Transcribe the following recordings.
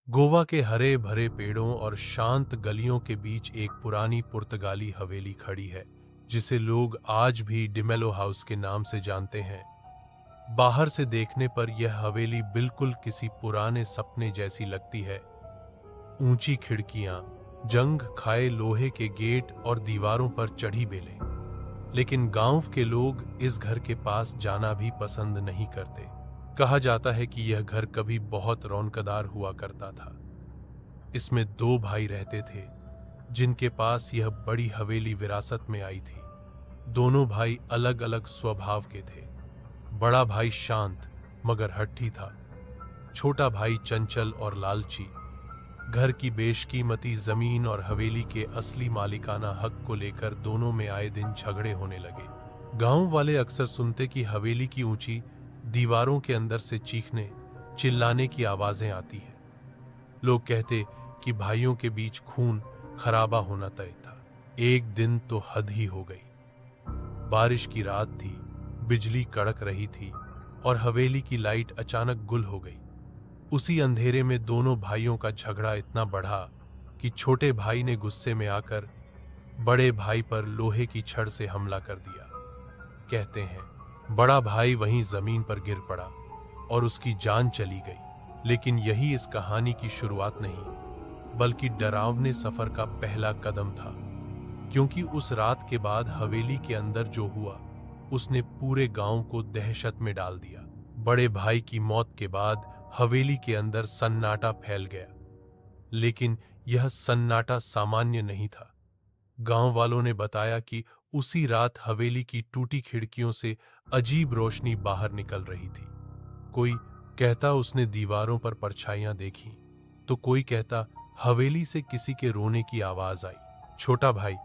गोवा के हरे भरे पेड़ों और शांत गलियों के बीच एक पुरानी पुर्तगाली हवेली खड़ी है, जिसे लोग आज भी डिमेलो हाउस के नाम से जानते हैं। बाहर से देखने पर यह हवेली बिल्कुल किसी पुराने सपने जैसी लगती है। ऊंची खिड़कियां, जंग खाए लोहे के गेट और दीवारों पर चढ़ी बेलें। लेकिन गांव के लोग इस घर के पास जाना भी पसंद नहीं करते। कहा जाता है कि यह घर कभी बहुत रौनकदार हुआ करता था। इसमें दो भाई रहते थे, जिनके पास यह बड़ी हवेली विरासत में आई थी। दोनों भाई अलग अलग स्वभाव के थे। बड़ा भाई शांत मगर हट्ठी था। छोटा भाई चंचल और लालची। घर की बेशकीमती जमीन और हवेली के असली मालिकाना हक को लेकर दोनों में आए दिन झगड़े होने लगे। गांव वाले अक्सर सुनते कि हवेली की ऊंची दीवारों के अंदर से चीखने चिल्लाने की आवाजें आती हैं। लोग कहते कि भाइयों के बीच खून खराबा होना तय था। एक दिन तो हद ही हो गई। बारिश की रात थी, बिजली कड़क रही थी और हवेली की लाइट अचानक गुल हो गई। उसी अंधेरे में दोनों भाइयों का झगड़ा इतना बढ़ा कि छोटे भाई ने गुस्से में आकर बड़े भाई पर लोहे की छड़ से हमला कर दिया। कहते हैं बड़ा भाई वहीं जमीन पर गिर पड़ा और उसकी जान चली गई। लेकिन यही इस कहानी की शुरुआत नहीं, बल्कि डरावने सफर का पहला कदम था। क्योंकि उस रात के बाद हवेली के अंदर जो हुआ, उसने पूरे गांव को दहशत में डाल दिया। बड़े भाई की मौत के बाद हवेली के अंदर सन्नाटा फैल गया। लेकिन यह सन्नाटा सामान्य नहीं था। गांव वालों ने बताया कि उसी रात हवेली की टूटी खिड़कियों से अजीब रोशनी बाहर निकल रही थी। कोई कहता उसने दीवारों पर परछाइयां देखी, तो कोई कहता हवेली से किसी के रोने की आवाज आई। छोटा भाई,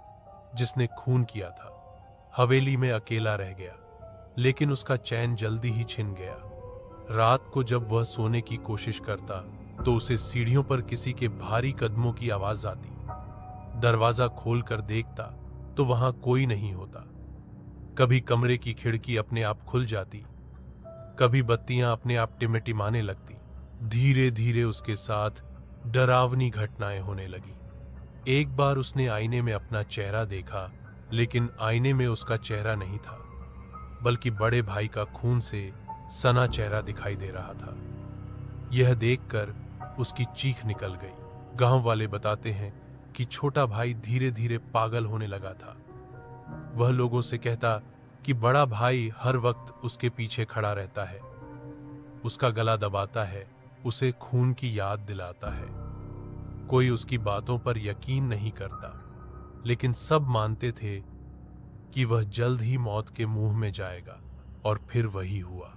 जिसने खून किया था, हवेली में अकेला रह गया, लेकिन उसका चैन जल्दी ही छिन गया। रात को जब वह सोने की कोशिश करता, तो उसे सीढ़ियों पर किसी के भारी कदमों की आवाज आती। दरवाजा खोलकर देखता तो वहां कोई नहीं होता। कभी कमरे की खिड़की अपने आप खुल जाती, कभी बत्तियां अपने आप टिमटिमाने लगती। धीरे धीरे उसके साथ डरावनी घटनाएं होने लगी। एक बार उसने आईने में अपना चेहरा देखा, लेकिन आईने में उसका चेहरा नहीं था, बल्कि बड़े भाई का खून से सना चेहरा दिखाई दे रहा था। यह देखकर उसकी चीख निकल गई। गांव वाले बताते हैं कि छोटा भाई धीरे धीरे पागल होने लगा था। वह लोगों से कहता कि बड़ा भाई हर वक्त उसके पीछे खड़ा रहता है, उसका गला दबाता है, उसे खून की याद दिलाता है। कोई उसकी बातों पर यकीन नहीं करता, लेकिन सब मानते थे कि वह जल्द ही मौत के मुंह में जाएगा। और फिर वही हुआ।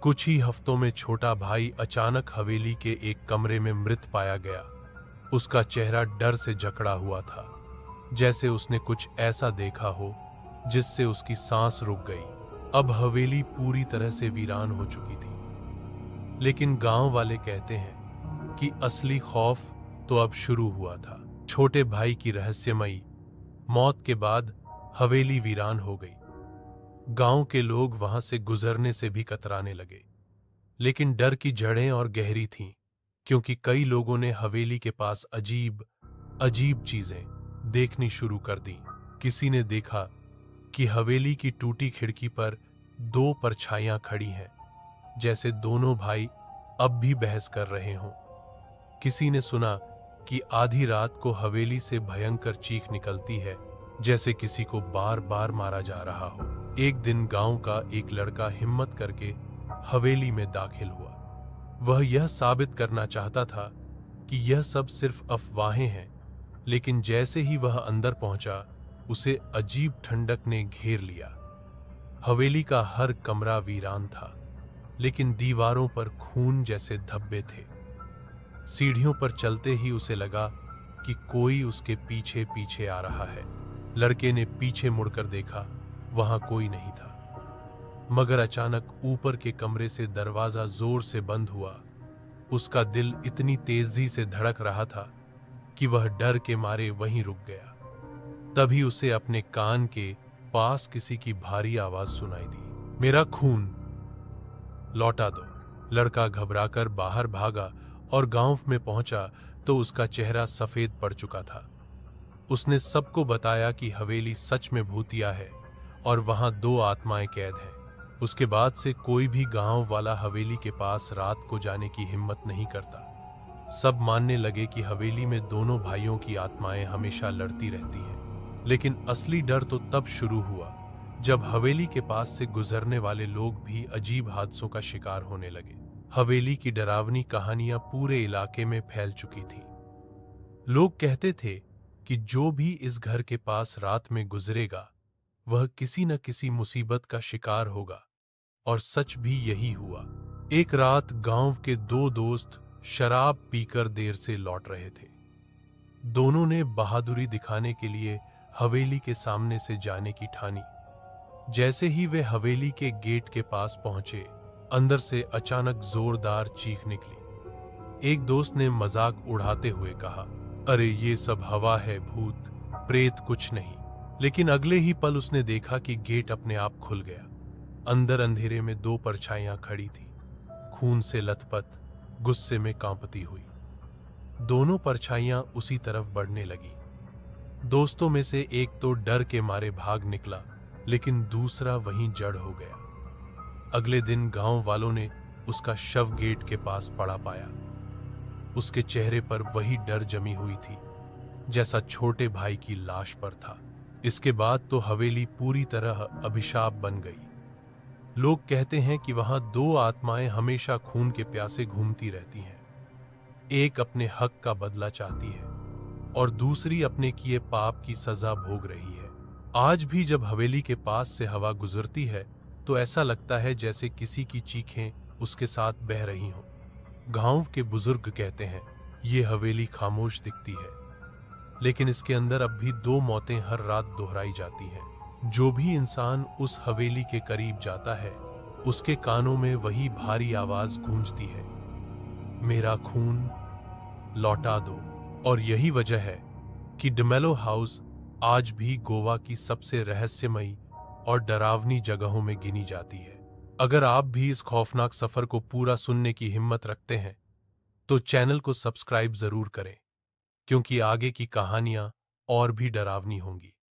कुछ ही हफ्तों में छोटा भाई अचानक हवेली के एक कमरे में मृत पाया गया। उसका चेहरा डर से जकड़ा हुआ था, जैसे उसने कुछ ऐसा देखा हो जिससे उसकी सांस रुक गई। अब हवेली पूरी तरह से वीरान हो चुकी थी। लेकिन गांव वाले कहते हैं कि असली खौफ तो अब शुरू हुआ था। छोटे भाई की रहस्यमयी मौत के बाद हवेली वीरान हो गई। गांव के लोग वहां से गुजरने से भी कतराने लगे। लेकिन डर की जड़ें और गहरी थीं, क्योंकि कई लोगों ने हवेली के पास अजीब अजीब चीजें देखनी शुरू कर दी। किसी ने देखा कि हवेली की टूटी खिड़की पर दो परछाइयां खड़ी हैं, जैसे दोनों भाई अब भी बहस कर रहे हों। किसी ने सुना कि आधी रात को हवेली से भयंकर चीख निकलती है, जैसे किसी को बार बार मारा जा रहा हो। एक दिन गांव का एक लड़का हिम्मत करके हवेली में दाखिल हुआ। वह यह साबित करना चाहता था कि यह सब सिर्फ अफवाहें हैं। लेकिन जैसे ही वह अंदर पहुंचा, उसे अजीब ठंडक ने घेर लिया। हवेली का हर कमरा वीरान था, लेकिन दीवारों पर खून जैसे धब्बे थे। सीढ़ियों पर चलते ही उसे लगा कि कोई उसके पीछे पीछे आ रहा है। लड़के ने पीछे मुड़कर देखा, वहां कोई नहीं था। मगर अचानक ऊपर के कमरे से दरवाजा जोर से बंद हुआ। उसका दिल इतनी तेजी से धड़क रहा था कि वह डर के मारे वहीं रुक गया। तभी उसे अपने कान के पास किसी की भारी आवाज सुनाई दी, मेरा खून लौटा दो। लड़का घबराकर बाहर भागा और गांव में पहुंचा तो उसका चेहरा सफेद पड़ चुका था। उसने सबको बताया कि हवेली सच में भूतिया है और वहां 2 आत्माएं कैद हैं। उसके बाद से कोई भी गांव वाला हवेली के पास रात को जाने की हिम्मत नहीं करता। सब मानने लगे कि हवेली में दोनों भाइयों की आत्माएं हमेशा लड़ती रहती हैं। लेकिन असली डर तो तब शुरू हुआ जब हवेली के पास से गुजरने वाले लोग भी अजीब हादसों का शिकार होने लगे। हवेली की डरावनी कहानियां पूरे इलाके में फैल चुकी थीं। लोग कहते थे कि जो भी इस घर के पास रात में गुजरेगा वह किसी न किसी मुसीबत का शिकार होगा, और सच भी यही हुआ। एक रात गांव के 2 दोस्त शराब पीकर देर से लौट रहे थे। दोनों ने बहादुरी दिखाने के लिए हवेली के सामने से जाने की ठानी। जैसे ही वे हवेली के गेट के पास पहुंचे, अंदर से अचानक जोरदार चीख निकली। एक दोस्त ने मजाक उड़ाते हुए कहा, अरे ये सब हवा है, भूत प्रेत कुछ नहीं। लेकिन अगले ही पल उसने देखा कि गेट अपने आप खुल गया। अंदर अंधेरे में 2 परछाइयां खड़ी थी, खून से लथपथ, गुस्से में कांपती हुई। दोनों परछाइयां उसी तरफ बढ़ने लगी। दोस्तों में से एक तो डर के मारे भाग निकला, लेकिन दूसरा वहीं जड़ हो गया। अगले दिन गांव वालों ने उसका शव गेट के पास पड़ा पाया। उसके चेहरे पर वही डर जमी हुई थी जैसा छोटे भाई की लाश पर था। इसके बाद तो हवेली पूरी तरह अभिशाप बन गई। लोग कहते हैं कि वहां 2 आत्माएं हमेशा खून के प्यासे घूमती रहती हैं। एक अपने हक का बदला चाहती है और दूसरी अपने किए पाप की सजा भोग रही है। आज भी जब हवेली के पास से हवा गुजरती है तो ऐसा लगता है जैसे किसी की चीखें उसके साथ बह रही हों। गांव के बुजुर्ग कहते हैं, ये हवेली खामोश दिखती है, लेकिन इसके अंदर अब भी 2 मौतें हर रात दोहराई जाती हैं। जो भी इंसान उस हवेली के करीब जाता है, उसके कानों में वही भारी आवाज गूंजती है, मेरा खून लौटा दो। और यही वजह है कि डिमेलो हाउस आज भी गोवा की सबसे रहस्यमयी और डरावनी जगहों में गिनी जाती है। अगर आप भी इस खौफनाक सफर को पूरा सुनने की हिम्मत रखते हैं तो चैनल को सब्सक्राइब जरूर करें, क्योंकि आगे की कहानियां और भी डरावनी होंगी।